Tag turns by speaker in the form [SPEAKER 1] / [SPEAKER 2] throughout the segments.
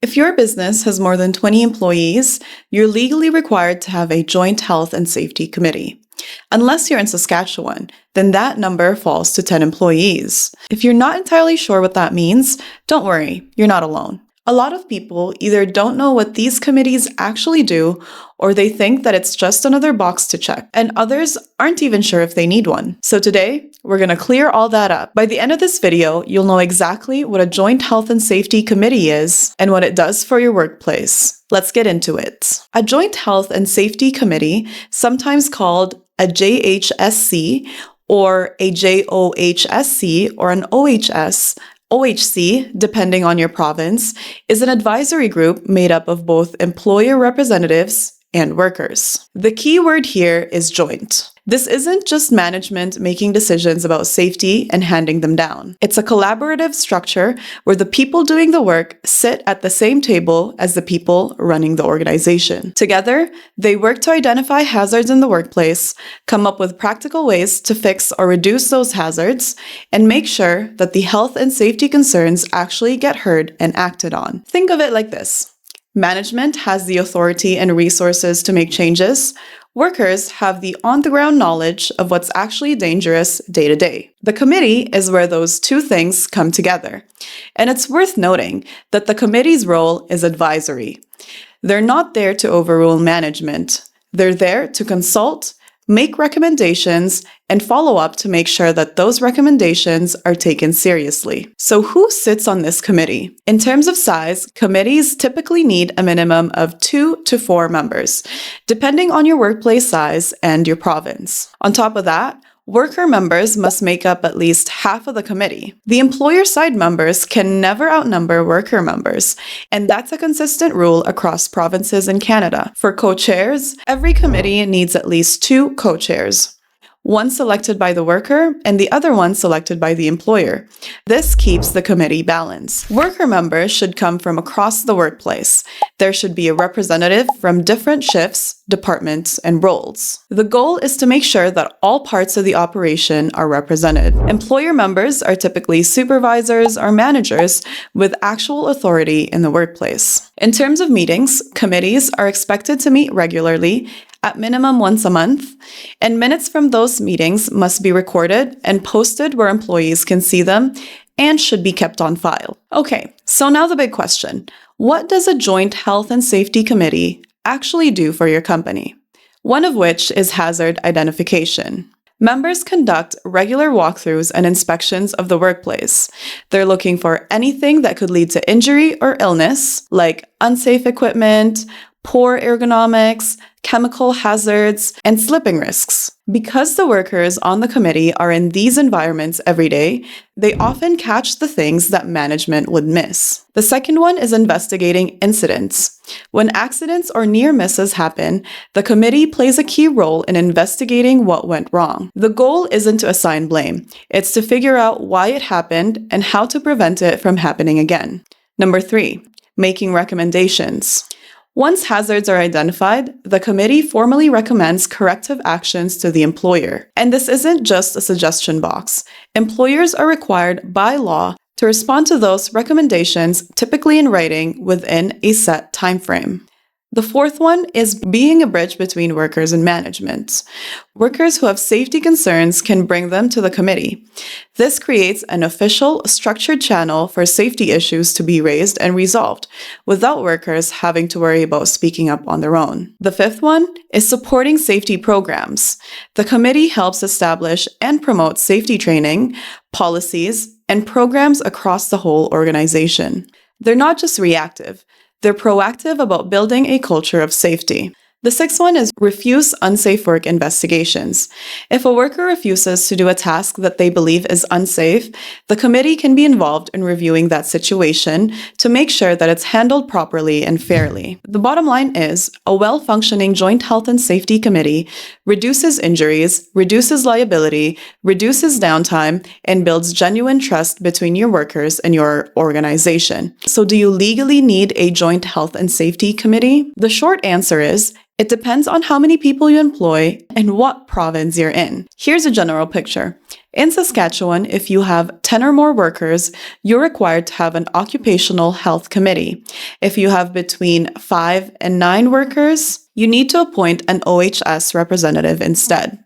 [SPEAKER 1] If your business has more than 20 employees, you're legally required to have a joint health and safety committee. Unless you're in Saskatchewan, then that number falls to 10 employees. If you're not entirely sure what that means, don't worry, you're not alone. A lot of people either don't know what these committees actually do, or they think that it's just another box to check, and others aren't even sure if they need one. So today, we're going to clear all that up. By the end of this video, you'll know exactly what a joint health and safety committee is and what it does for your workplace. Let's get into it. A joint health and safety committee, sometimes called a JHSC or a JOHSC or an OHC, depending on your province, is an advisory group made up of both employer representatives and workers. The key word here is joint. This isn't just management making decisions about safety and handing them down. It's a collaborative structure where the people doing the work sit at the same table as the people running the organization. Together, they work to identify hazards in the workplace, come up with practical ways to fix or reduce those hazards, and make sure that the health and safety concerns actually get heard and acted on. Think of it like this. Management has the authority and resources to make changes. Workers have the on-the-ground knowledge of what's actually dangerous day to day. The committee is where those two things come together. And it's worth noting that the committee's role is advisory. They're not there to overrule management. They're there to consult, make recommendations, and follow up to make sure that those recommendations are taken seriously. So who sits on this committee? In terms of size, committees typically need a minimum of 2 to 4 members, depending on your workplace size and your province. On top of that, worker members must make up at least half of the committee. The employer side members can never outnumber worker members, and that's a consistent rule across provinces in Canada. For co-chairs, every committee needs at least 2 co-chairs. One selected by the worker and the other one selected by the employer. This keeps the committee balanced. Worker members should come from across the workplace. There should be a representative from different shifts, departments, and roles. The goal is to make sure that all parts of the operation are represented. Employer members are typically supervisors or managers with actual authority in the workplace. In terms of meetings, committees are expected to meet regularly, at minimum once a month, and minutes from those meetings must be recorded and posted where employees can see them and should be kept on file. Okay, so now the big question. What does a joint health and safety committee actually do for your company? One of which is hazard identification. Members conduct regular walkthroughs and inspections of the workplace. They're looking for anything that could lead to injury or illness, like unsafe equipment, poor ergonomics, chemical hazards, and slipping risks. Because the workers on the committee are in these environments every day, they often catch the things that management would miss. The second one is investigating incidents. When accidents or near misses happen, the committee plays a key role in investigating what went wrong. The goal isn't to assign blame. It's to figure out why it happened and how to prevent it from happening again. Number 3, making recommendations. Once hazards are identified, the committee formally recommends corrective actions to the employer. And this isn't just a suggestion box. Employers are required by law to respond to those recommendations, typically in writing, within a set time frame. The fourth one is being a bridge between workers and management. Workers who have safety concerns can bring them to the committee. This creates an official, structured channel for safety issues to be raised and resolved, without workers having to worry about speaking up on their own. The fifth one is supporting safety programs. The committee helps establish and promote safety training, policies, and programs across the whole organization. They're not just reactive. They're proactive about building a culture of safety. The sixth one is refuse unsafe work investigations. If a worker refuses to do a task that they believe is unsafe, the committee can be involved in reviewing that situation to make sure that it's handled properly and fairly. The bottom line is, a well-functioning joint health and safety committee reduces injuries, reduces liability, reduces downtime, and builds genuine trust between your workers and your organization. So do you legally need a joint health and safety committee? The short answer is, it depends on how many people you employ and what province you're in. Here's a general picture. In Saskatchewan, if you have 10 or more workers, you're required to have an occupational health committee. If you have between 5 and 9 workers, you need to appoint an OHS representative instead.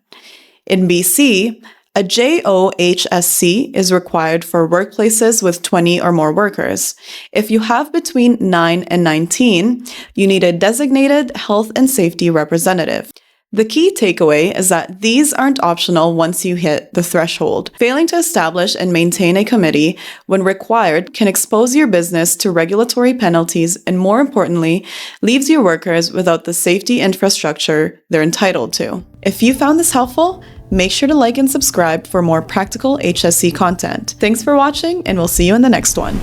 [SPEAKER 1] In BC, a JHSC is required for workplaces with 20 or more workers. If you have between 9 and 19, you need a designated health and safety representative. The key takeaway is that these aren't optional once you hit the threshold. Failing to establish and maintain a committee when required can expose your business to regulatory penalties and, more importantly, leaves your workers without the safety infrastructure they're entitled to. If you found this helpful, make sure to like and subscribe for more practical HSC content. Thanks for watching, and we'll see you in the next one.